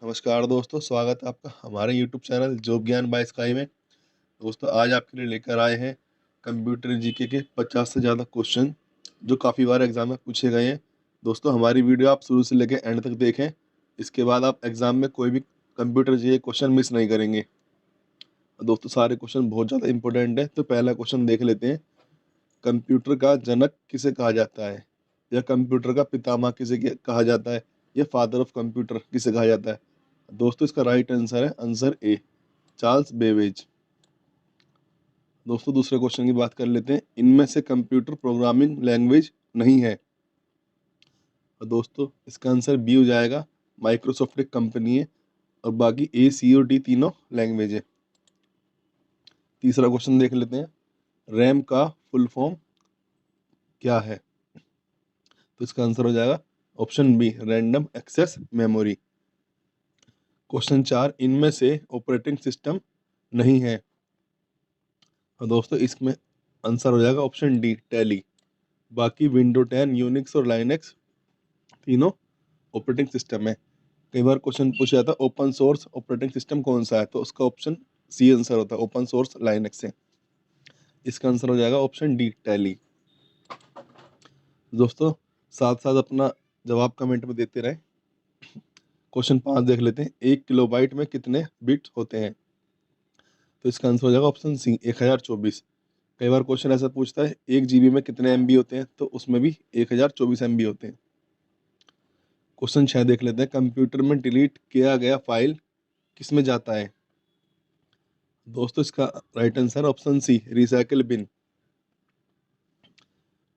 नमस्कार दोस्तों, स्वागत है आपका हमारे यूट्यूब चैनल जॉब ज्ञान बाय स्काई में। दोस्तों आज आपके लिए लेकर आए हैं कंप्यूटर जीके के 50 से ज़्यादा क्वेश्चन जो काफ़ी बार एग्जाम में पूछे गए हैं। दोस्तों हमारी वीडियो आप शुरू से लेकर एंड तक देखें, इसके बाद आप एग्जाम में कोई भी कंप्यूटर जीके क्वेश्चन मिस नहीं करेंगे। दोस्तों सारे क्वेश्चन बहुत ज़्यादा इंपॉर्टेंट है, तो पहला क्वेश्चन देख लेते हैं। कंप्यूटर का जनक किसे कहा जाता है, या कंप्यूटर का पितामह किसे कहा जाता है, या फादर ऑफ कंप्यूटर किसे कहा जाता है? दोस्तों इसका राइट आंसर है आंसर ए, चार्ल्स बेबेज। दोस्तों दूसरे क्वेश्चन की बात कर लेते हैं। इनमें से कंप्यूटर प्रोग्रामिंग लैंग्वेज नहीं है। और दोस्तों इसका आंसर बी हो जाएगा, माइक्रोसॉफ्ट एक कंपनी है और बाकी ए सी और डी तीनों लैंग्वेज है। तीसरा क्वेश्चन देख लेते हैं। रैम का फुल फॉर्म क्या है? तो इसका आंसर हो जाएगा option B, random access memory. Question 4, इनमें से ऑपरेटिंग सिस्टम नहीं है। और दोस्तों इसमें आंसर हो जाएगा ऑप्शन डी, टैली। बाकी विंडो 10, यूनिक्स और लाइनेक्स तीनों ऑपरेटिंग सिस्टम है। कई बार क्वेश्चन पूछा जाता है ओपन सोर्स ऑपरेटिंग सिस्टम कौन सा है, तो उसका ऑप्शन सी आंसर होता है, ओपन सोर्स लाइनेक्स है। इसका आंसर हो जाएगा ऑप्शन डी, टैली। दोस्तों साथ साथ अपना जवाब कमेंट में देते रहे। क्वेश्चन 5 देख लेते हैं। 1 किलोबाइट में कितने बिट होते हैं? तो इसका आंसर हो जाएगा ऑप्शन सी, 1024। कई बार क्वेश्चन ऐसा पूछता है 1 GB में कितने MB होते हैं, तो उसमें भी 1024 MB होते हैं। क्वेश्चन 6 देख लेते हैं। कंप्यूटर में डिलीट किया गया फाइल किस में जाता है? दोस्तों इसका right answer option C, recycle bin.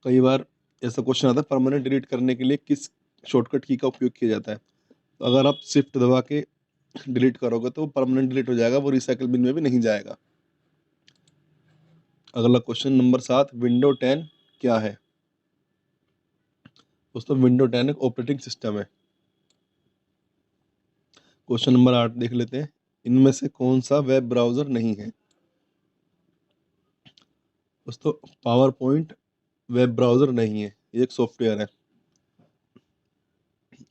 कई बार ऐसा क्वेश्चन आता है परमानेंट डिलीट करने के लिए किस शॉर्टकट की का उपयोग किया जाता है? तो अगर आप शिफ्ट दबा के डिलीट करोगे तो वो परमानेंट डिलीट हो जाएगा, वो रिसाइकिल बिन में भी नहीं जाएगा। अगला क्वेश्चन नंबर 7, विंडो 10 क्या है? दोस्तों विंडो 10 एक ऑपरेटिंग सिस्टम है। क्वेश्चन नंबर 8 देख लेते हैं। इनमें से कौन सा वेब ब्राउजर नहीं है? दोस्तों पावर पॉइंट वेब ब्राउजर नहीं है, ये एक सॉफ्टवेयर है।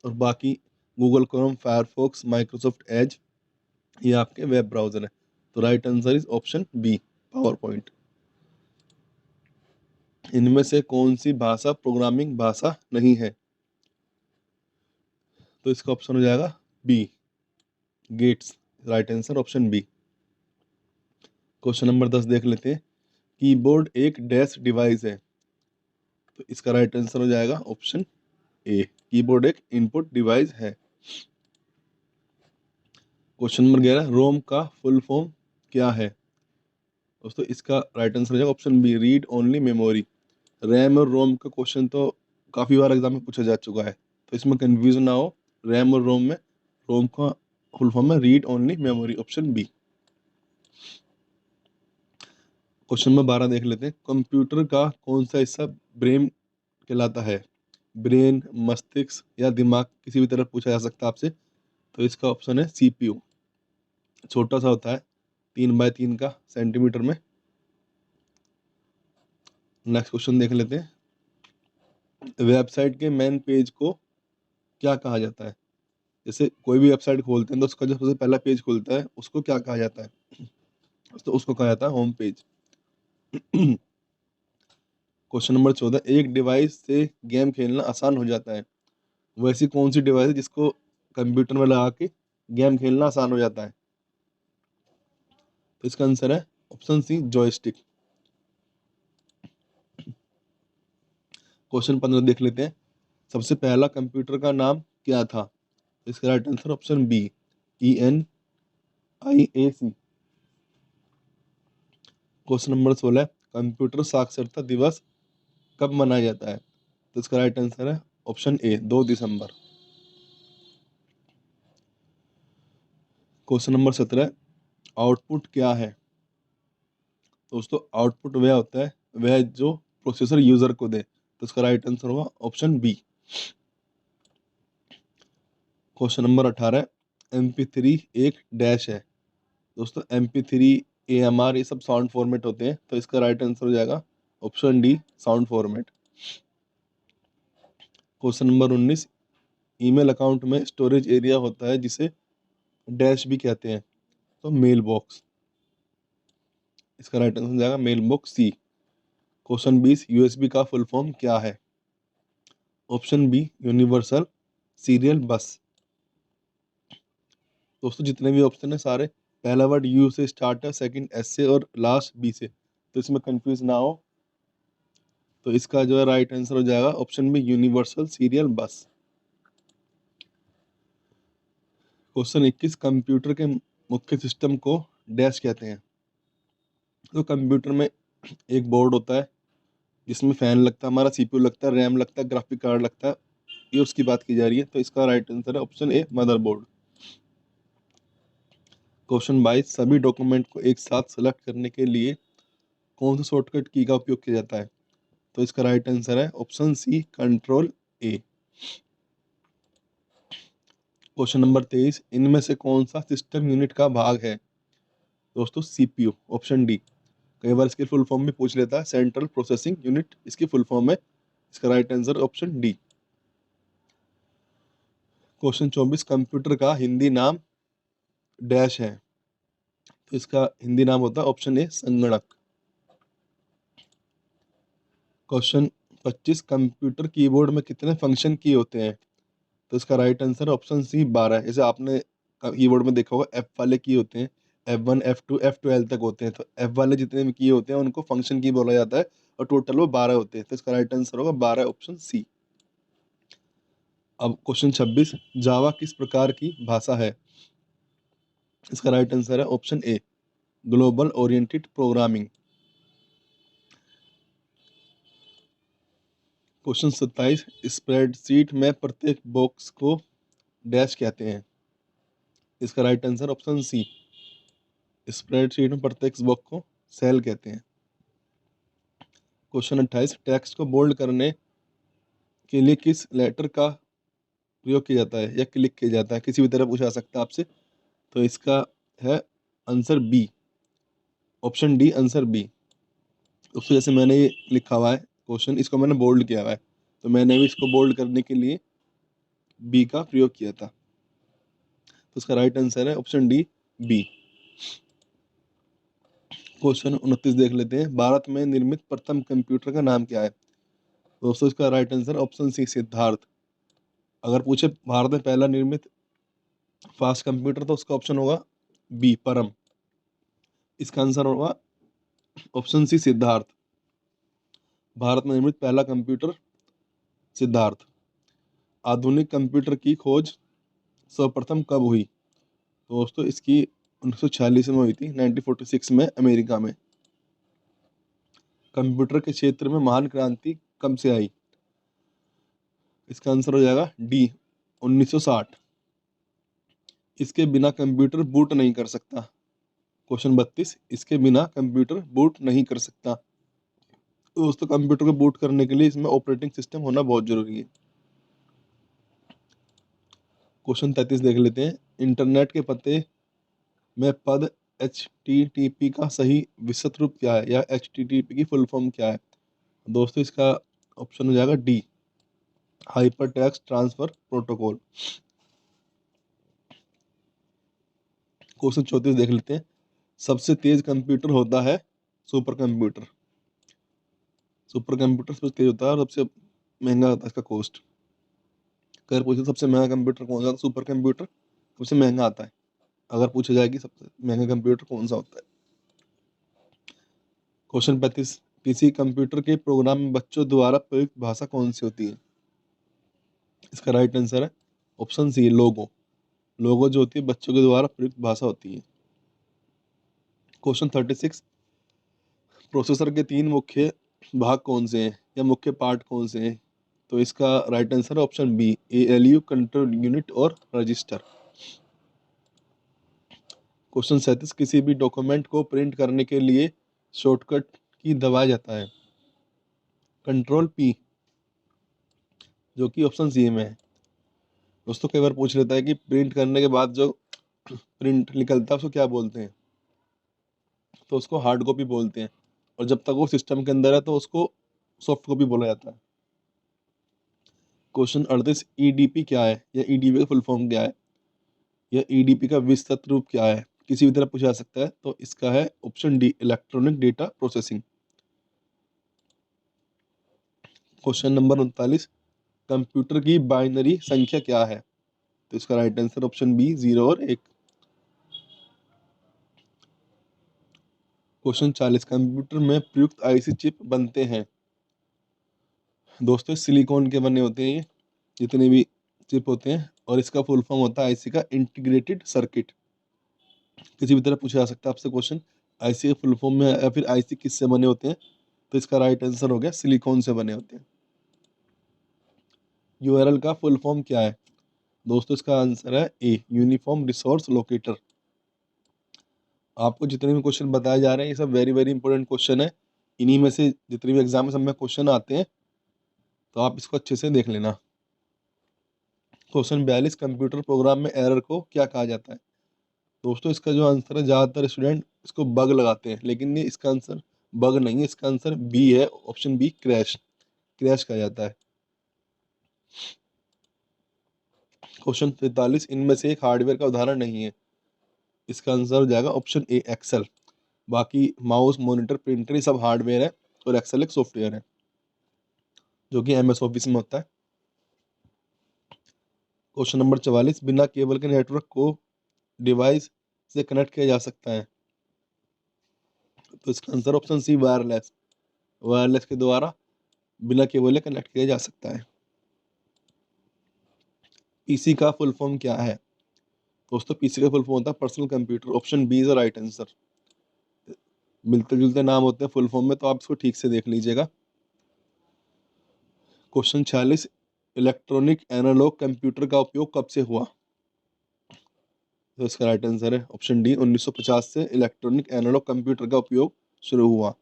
और बाकी Google Chrome, Firefox, Microsoft Edge ये आपके वेब ब्राउजर है। तो right answer is option B, PowerPoint. इनमें से कौन सी भाषा प्रोग्रामिंग भाषा नहीं है? तो इसका ऑप्शन हो जाएगा B, Gates. Right answer option B. Question number 10 देख लेते हैं। कीबोर्ड एक डैश डिवाइस है, तो इसका राइट आंसर हो जाएगा ऑप्शन ए, कीबोर्ड एक इनपुट डिवाइस है। क्वेश्चन नंबर 11, रोम का फुल फॉर्म क्या है? दोस्तों इसका राइट आंसर हो जाएगा option B, read only memory. RAM और रोम का क्वेश्चन तो काफ़ी बार एग्जाम में पूछा जा चुका है, तो इसमें कंफ्यूजन ना हो। रैम और रोम में रोम का फुल फॉर्म है read only memory, option B. Question number 12 देख लेते हैं। कंप्यूटर का कौन सा हिस्सा ब्रेन कहलाता है? ब्रेन, मस्तिष्क या दिमाग, किसी भी तरह पूछा जा सकता है आपसे। तो इसका ऑप्शन है CPU। छोटा सा होता है, 3x3 का सेंटीमीटर में। नेक्स्ट क्वेश्चन देख लेते हैं। वेबसाइट के मेन पेज को क्या कहा जाता है? जैसे कोई भी वेबसाइट खोलते हैं तो उसका जो सबसे पहला पेज खुलता है उसको क्या कहा जाता है? तो उसको कहा जाता है होम पेज। क्वेश्चन नंबर 14, एक डिवाइस से गेम खेलना आसान हो जाता है, वो ऐसी कौन सी डिवाइस है जिसको कंप्यूटर में लगा के गेम खेलना आसान हो जाता है? तो इसका आंसर है ऑप्शन सी, जॉयस्टिक। क्वेश्चन 15 देख लेते हैं। सबसे पहला कंप्यूटर का नाम क्या था? इसका right answer option B, ENIAC। Question number 16, computer साक्षरता दिवस कब मनाया जाता है? तो इसका राइट आंसर है ऑप्शन ए, 2 दिसंबर। क्वेश्चन नंबर 17, आउटपुट क्या है? दोस्तों आउटपुट वह होता है वह जो प्रोसेसर यूजर को दे, तो इसका राइट आंसर होगा option B. Question number 18, MP3 एक डैश है। दोस्तों MP3, AMR ये सब साउंड फॉर्मेट होते हैं, तो इसका राइट आंसर हो जाएगा option D, sound format. Question number 19, email account में स्टोरेज एरिया होता है जिसे डैश भी कहते हैं, तो मेल बॉक्स। इसका राइट आंसर हो जाएगा मेल बॉक्स सी। क्वेश्चन 20, यूएसबी का फुल फॉर्म क्या है? ऑप्शन बी यूनिवर्सल सीरियल बस। दोस्तों जितने भी ऑप्शन है सारे पहला वर्ड यू से स्टार्ट है, सेकंड एस से और लास्ट बी से, तो इसमें कंफ्यूज ना हो। तो इसका जो है राइट आंसर हो जाएगा option B universal serial bus. Question 21, computer के मुख्य सिस्टम को डैश कहते हैं? तो कंप्यूटर में एक बोर्ड होता है जिसमें फैन लगता है, हमारा सीपीयू लगता है, रैम लगता है, ग्राफिक कार्ड लगता है, ये उसकी बात की जा रही है, तो इसका राइट आंसर है ऑप्शन ए मदरबोर्ड। क्वेश्चन 22, सभी डॉक्यूमेंट को एक साथ सेलेक्ट करने के लिए कौन सा शॉर्टकट की का उपयोग किया जाता है? तो इसका राइट आंसर है option C control A. Question number 23, इनमें से कौन सा सिस्टम यूनिट का भाग है? दोस्तों सीपीयू, ऑप्शन डी। कई बार इसकी फुल फॉर्म भी पूछ लेता है, सेंट्रल प्रोसेसिंग यूनिट इसकी फुल फॉर्म है। इसका right answer option D. Question 24, computer का हिंदी नाम डैश है? तो इसका हिंदी नाम होता है ऑप्शन ए संगणक। क्वेश्चन 25, कंप्यूटर कीबोर्ड में कितने फंक्शन की होते हैं? तो इसका राइट आंसर ऑप्शन सी 12। जैसे आपने कीबोर्ड में देखा होगा एफ वाले की होते हैं, F1 F2 F12 तक होते हैं, तो एफ वाले जितने भी की होते हैं उनको फंक्शन की बोला जाता है, और टोटल वो 12 होते हैं, तो इसका राइट आंसर होगा 12 ऑप्शन सी। अब क्वेश्चन 26, जावा किस प्रकार की भाषा है? इसका राइट आंसर है option A global oriented programming. Question 27, spreadsheet में प्रत्येक बॉक्स को डैश कहते हैं? इसका right answer option C spreadsheet में प्रत्येक बॉक्स को सेल कहते हैं। क्वेश्चन 28, टेक्स्ट को बोल्ड करने के लिए किस लेटर का प्रयोग किया जाता है या क्लिक किया जाता है? किसी भी तरह पूछा जा सकता है आपसे, तो इसका है answer B, option D answer B. उसको जैसे मैंने ये लिखा हुआ है क्वेश्चन, इसको मैंने बोल्ड किया हुआ है, तो मैंने भी इसको बोल्ड करने के लिए बी का प्रयोग किया था, तो इसका राइट आंसर है ऑप्शन डी बी। क्वेश्चन 29 देख लेते हैं, भारत में निर्मित प्रथम कंप्यूटर का नाम क्या है? दोस्तों इसका right answer option C Siddharth. अगर पूछे भारत में पहला निर्मित फास्ट कंप्यूटर, तो उसका ऑप्शन होगा बी परम। इसका आंसर होगा ऑप्शन सी सिद्धार्थ। भारत में निर्मित पहला कंप्यूटर सिद्धार्थ। आधुनिक कंप्यूटर की खोज सर्वप्रथम कब हुई? तो दोस्तों इसकी 1946 में हुई थी, 1946 में अमेरिका में। कंप्यूटर के क्षेत्र में महान क्रांति कब से आई? इसका आंसर हो जाएगा डी 1960। इसके बिना कंप्यूटर बूट नहीं कर सकता। क्वेश्चन 32, इसके बिना कंप्यूटर बूट नहीं कर सकता। तो दोस्तों कंप्यूटर को बूट करने के लिए इसमें ऑपरेटिंग सिस्टम होना बहुत जरूरी है। क्वेश्चन 33 देख लेते हैं, इंटरनेट के पते में पद HTTP का सही विस्तृत रूप क्या है, या HTTP की फुल फॉर्म क्या है? दोस्तों इसका ऑप्शन हो जाएगा D hyper text transfer protocol. Question 34 देख लेते हैं, सबसे तेज कंप्यूटर होता है सुपर कंप्यूटर। सुपर कंप्यूटर सबसे तेज होता है और सबसे महंगा होता है इसका कॉस्ट। अगर पूछे सबसे महंगा कंप्यूटर कौन सा, तो सुपर कंप्यूटर सबसे महंगा आता है। अगर पूछा जाए कि सबसे महंगा कंप्यूटर कौन सा होता है। क्वेश्चन 35, किसी कंप्यूटर के प्रोग्राम में बच्चों द्वारा प्रयुक्त भाषा कौन सी होती है? इसका राइट आंसर है ऑप्शन सी लोगो। लोगो जो होती है बच्चों के द्वारा प्रयुक्त भाषा होती है। क्वेश्चन 36, प्रोसेसर के तीन मुख्य भाग कौन से हैं या मुख्य पार्ट कौन से हैं? तो इसका राइट आंसर है option B ALU control unit और रजिस्टर। क्वेश्चन 37, किसी भी डॉक्यूमेंट को प्रिंट करने के लिए शॉर्टकट की दबाया जाता है? कंट्रोल P, जो कि ऑप्शन सी में है। दोस्तों कई बार पूछ लेता है कि प्रिंट करने के बाद जो प्रिंट निकलता है उसको क्या बोलते हैं? तो उसको हार्ड कॉपी बोलते हैं, और जब तक वो सिस्टम के अंदर है तो उसको सॉफ्ट कॉपी बोला जाता है। क्वेश्चन 38, EDP क्या है या EDP का फुल फॉर्म क्या है? या ईडीपी का विस्तृत रूप क्या है, किसी भी तरह पूछा जा सकता है। तो इसका है option D, electronic data processing. Question number 39, computer की बाइनरी संख्या क्या है? तो इसका राइट आंसर ऑप्शन बी, 0 और 1। क्वेश्चन 40, कंप्यूटर में प्रयुक्त आईसी चिप बनते हैं? दोस्तों सिलिकॉन के बने होते हैं ये जितने भी चिप होते हैं, और इसका फुल फॉर्म होता है आईसी का इंटीग्रेटेड सर्किट। किसी भी तरह पूछा जा सकता है आपसे क्वेश्चन, आईसी के फुल फॉर्म में या फिर आईसी किससे बने होते हैं। तो इसका राइट आंसर हो गया सिलिकॉन से बने होते हैं। यूआरएल का फुल फॉर्म क्या है? दोस्तों इसका आंसर है ए, यूनिफॉर्म रिसोर्स लोकेटर। आपको जितने भी क्वेश्चन बताए जा रहे हैं ये सब वेरी वेरी इंपॉर्टेंट क्वेश्चन है। इन्हीं में से जितने भी एग्जाम में सब में क्वेश्चन आते हैं, तो आप इसको अच्छे से देख लेना। क्वेश्चन 42, कंप्यूटर प्रोग्राम में एरर को क्या कहा जाता है? दोस्तों इसका जो आंसर है, ज़्यादातर स्टूडेंट इसको बग लगाते हैं, लेकिन ये इसका आंसर बग नहीं है, इसका आंसर बी है, ऑप्शन बी, क्रैश। क्रैश कहा जाता है। क्वेश्चन 43, इनमें से एक हार्डवेयर का उदाहरण नहीं है? इसका आंसर हो जाएगा ऑप्शन ए, एक्सेल। बाकी माउस, मॉनिटर, प्रिंटर ये सब हार्डवेयर है, और एक्सेल एक सॉफ्टवेयर है जो कि एमएस ऑफिस में होता है। क्वेश्चन नंबर 44, बिना केबल के नेटवर्क को डिवाइस से कनेक्ट किया जा सकता है? तो इसका answer option C, wireless. Wireless के द्वारा बिना केबल के कनेक्ट किया जा सकता है। पीसी का फुल फॉर्म क्या है? दोस्तों पीसी का फुल फॉर्म होता है personal computer, option B is the right answer. मिलते जुलते नाम होते हैं फुल फॉर्म में, तो आप इसको ठीक से देख लीजिएगा। क्वेश्चन 46, इलेक्ट्रॉनिक एनालॉग कंप्यूटर का उपयोग कब से हुआ? तो इसका राइट आंसर है ऑप्शन डी, 1950 से इलेक्ट्रॉनिक एनालॉग कंप्यूटर का उपयोग शुरू हुआ।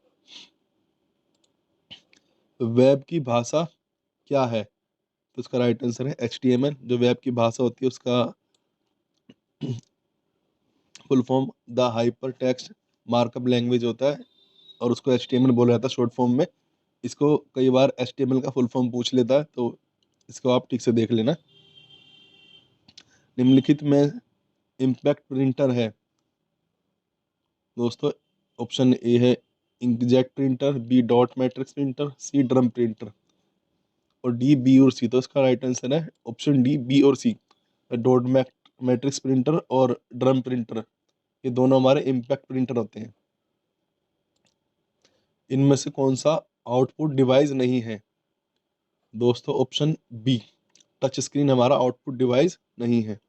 वेब की भाषा क्या है? तो इसका राइट आंसर है HTML। जो वेब की भाषा होती है उसका full form the hyper text markup language होता है, और उसको HTML बोला जाता है शॉर्ट फॉर्म में। इसको कई बार HTML का फुल फॉर्म पूछ लेता है, तो इसको आप ठीक से देख लेना। निम्नलिखित में इम्पैक्ट प्रिंटर है? दोस्तों ऑप्शन ए है inkjet printer, B dot matrix printer, C drum printer, और डी, बी और सी। तो इसका राइट आंसर है ऑप्शन डी, बी और सी। डॉट मैट्रिक्स प्रिंटर और ड्रम प्रिंटर ये दोनों हमारे इम्पैक्ट प्रिंटर होते हैं। इनमें से कौन सा आउटपुट डिवाइस नहीं है? दोस्तों ऑप्शन बी, टच स्क्रीन हमारा आउटपुट डिवाइस नहीं है।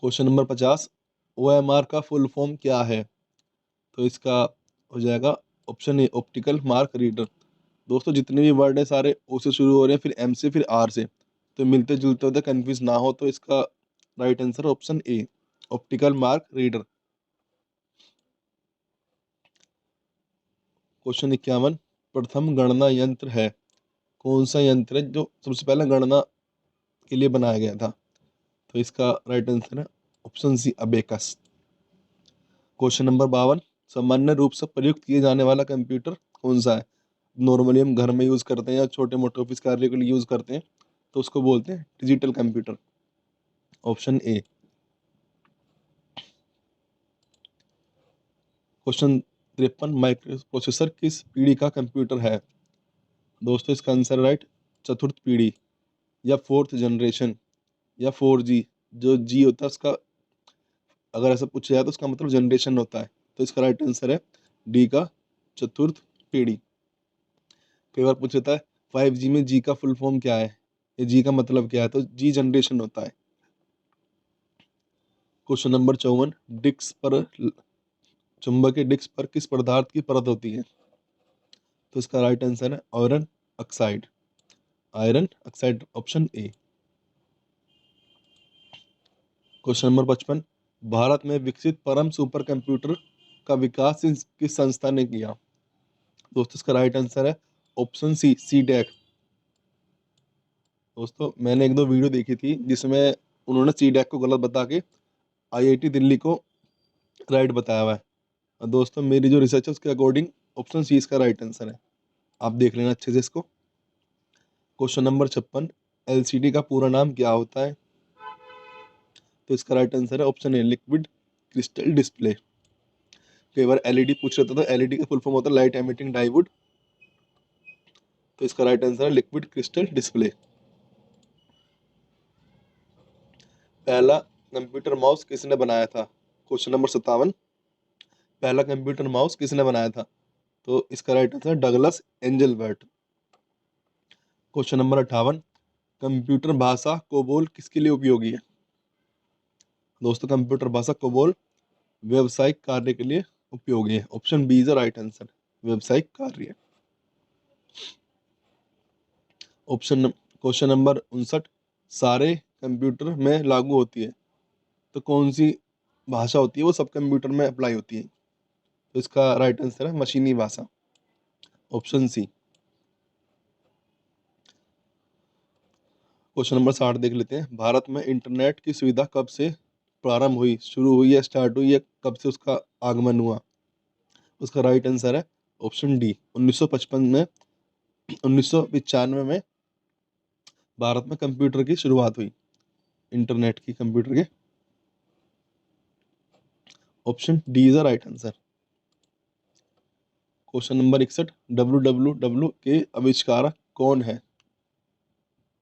क्वेश्चन नंबर 50, OMR का फुल फॉर्म क्या है? तो इसका हो जाएगा option A, optical mark reader. दोस्तों जितने भी वर्ड है सारे ओ से शुरू हो रहे हैं, फिर एम से, फिर आर से, तो मिलते जुलते होते, कंफ्यूज ना हो। तो इसका राइट आंसर ऑप्शन ए, ऑप्टिकल मार्क रीडर। क्वेश्चन 51, प्रथम गणना यंत्र है? कौन सा यंत्र है जो सबसे पहले गणना के लिए बनाया गया था? तो इसका राइट आंसर है option C, abacus. Question number 52, सामान्य रूप से प्रयुक्त किए जाने वाला कंप्यूटर कौन सा है? नॉर्मली हम घर में यूज़ करते हैं या छोटे मोटे ऑफिस कार्य के लिए यूज़ करते हैं, तो उसको बोलते हैं digital computer, option A. Question 53, micro processor किस पीढ़ी का कंप्यूटर है? दोस्तों इसका आंसर राइट, चतुर्थ पीढ़ी या फोर्थ जनरेशन या 4G। जो जी होता है उसका अगर ऐसा पूछा जाए तो उसका मतलब जनरेशन होता है। तो इसका राइट आंसर है डी का, चतुर्थ पीढ़ी। कई बार पूछा जाता है 5G में जी का फुल फॉर्म क्या है, ये जी का मतलब क्या है? तो जी जनरेशन होता है। क्वेश्चन नंबर 54, डिस्क पर चुंबकीय डिस्क पर किस पदार्थ की परत होती है? तो इसका राइट आंसर है iron oxide. Iron oxide, option A. Question number 55, Bharat में विकसित परम सुपर कंप्यूटर का विकास किस संस्था ने किया? दोस्तों इसका राइट आंसर है ऑप्शन सी, सीडैक। दोस्तों मैंने एक दो वीडियो देखी थी जिसमें उन्होंने सीडैक को गलत बता के IIT दिल्ली को राइट बताया हुआ है। और दोस्तों मेरी जो रिसर्च है उसके अकॉर्डिंग ऑप्शन सी इसका राइट आंसर है। आप देख लेना अच्छे से इसको। क्वेश्चन नंबर 56, LCD का पूरा नाम क्या होता है? तो इसका राइट आंसर है option a liquid crystal display. कई बार एलईडी पूछ रहा था, तो एलईडी का फुल फॉर्म होता है लाइट एमिटिंग डायोड। तो इसका राइट आंसर है लिक्विड क्रिस्टल डिस्प्ले। पहला कंप्यूटर माउस किसने बनाया था? Question number 57। पहला कंप्यूटर माउस किसने बनाया था? तो इसका राइट आंसर है Douglas Engelbart. Question number 58। Computer भाषा कोबोल किसके लिए उपयोगी है? दोस्तों कंप्यूटर भाषा कोबोल व्यावसायिक कार्य के लिए उपयोगी है। Option B is the right answer, व्यावसायिक कार्य। Question number 59। सारे कंप्यूटर में लागू होती है, तो कौन सी भाषा होती है वो सब कंप्यूटर में अप्लाई होती है? तो इसका राइट आंसर है मशीनी भाषा, ऑप्शन सी। क्वेश्चन नंबर 60 देख लेते हैं। भारत में इंटरनेट की सुविधा कब से प्रारंभ हुई, शुरू हुई या स्टार्ट हुई, या कब से उसका आगमन हुआ? उसका राइट आंसर है ऑप्शन डी 1955 में, 1995 में भारत में कंप्यूटर की शुरुआत हुई, इंटरनेट की, कंप्यूटर के। Option D is the right answer. Question number 61। WWW के आविष्कारक कौन है?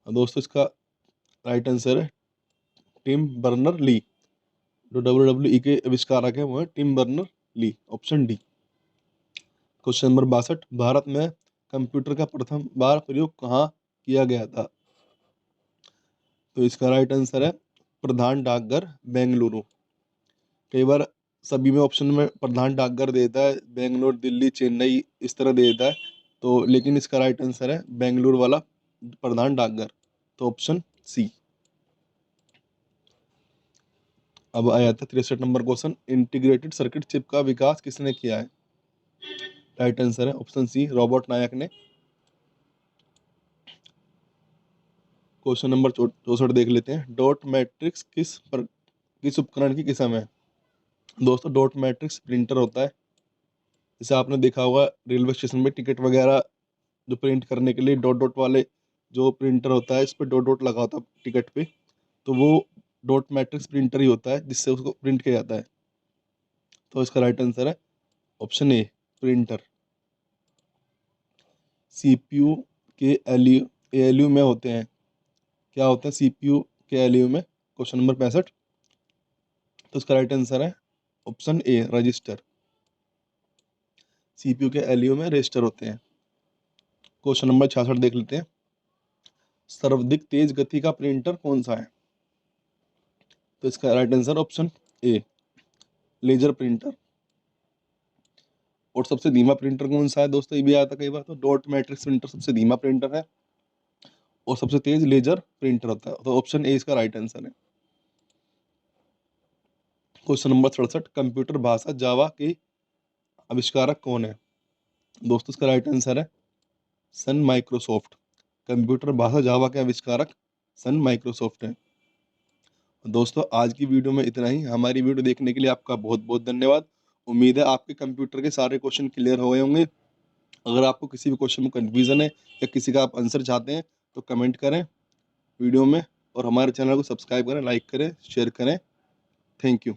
दोस्तों इसका राइट आंसर है टिम बर्नर ली। जो WWE के आविष्कारक है वो है Tim Berners Lee, option D. Question number 62। भारत में कंप्यूटर का प्रथम बार प्रयोग कहाँ किया गया था? तो इसका राइट आंसर है प्रधान डाकघर बेंगलुरु। कई बार सभी में ऑप्शन में प्रधान डाकघर देता है, बेंगलोर, दिल्ली, चेन्नई इस तरह दे देता है, तो लेकिन इसका राइट आंसर है बेंगलुरु वाला प्रधान डाकघर, तो ऑप्शन सी। अब आया था 63 number question. Integrated circuit chip का विकास किसने किया है? राइट आंसर है ऑप्शन सी रॉबर्ट नायक ने। क्वेश्चन नंबर 64 देख लेते हैं। डॉट मैट्रिक्स किस उपकरण की किस्म है? दोस्तों डॉट मैट्रिक्स प्रिंटर होता है। जैसे आपने देखा होगा रेलवे स्टेशन में टिकट वगैरह जो प्रिंट करने के लिए डॉट डॉट वाले जो प्रिंटर होता है, इस पर डॉट डॉट लगा होता है टिकट पे, तो वो डॉट मैट्रिक्स प्रिंटर ही होता है जिससे उसको प्रिंट किया जाता है। तो इसका राइट आंसर है ऑप्शन ए प्रिंटर। सीपीयू के एलयू में होते हैं, क्या होते हैं सीपीयू के एलयू में? Question number 65। तो इसका राइट आंसर है ऑप्शन ए रजिस्टर। सीपीयू के एलयू में रजिस्टर होते हैं। क्वेश्चन नंबर 66 देख लेते हैं। सर्वाधिक तेज गति का प्रिंटर कौन सा है? तो इसका right answer option A laser printer. और सबसे धीमा प्रिंटर कौन सा है दोस्तों, ये भी आया था कई बार, तो डॉट मैट्रिक्स प्रिंटर सबसे धीमा प्रिंटर है और सबसे तेज लेजर प्रिंटर होता है, तो ऑप्शन ए इसका राइट आंसर है। Question number 67। कंप्यूटर भाषा जावा के आविष्कारक कौन है? दोस्तों इसका राइट आंसर है सन माइक्रोसॉफ्ट। कंप्यूटर भाषा जावा के आविष्कारक सन माइक्रोसॉफ्ट है। दोस्तों आज की वीडियो में इतना ही। हमारी वीडियो देखने के लिए आपका बहुत बहुत धन्यवाद। उम्मीद है आपके कंप्यूटर के सारे क्वेश्चन क्लियर हो गए होंगे। अगर आपको किसी भी क्वेश्चन में कन्फ्यूजन है या किसी का आप आंसर चाहते हैं तो कमेंट करें वीडियो में, और हमारे चैनल को सब्सक्राइब करें, लाइक करें, शेयर करें। Thank you.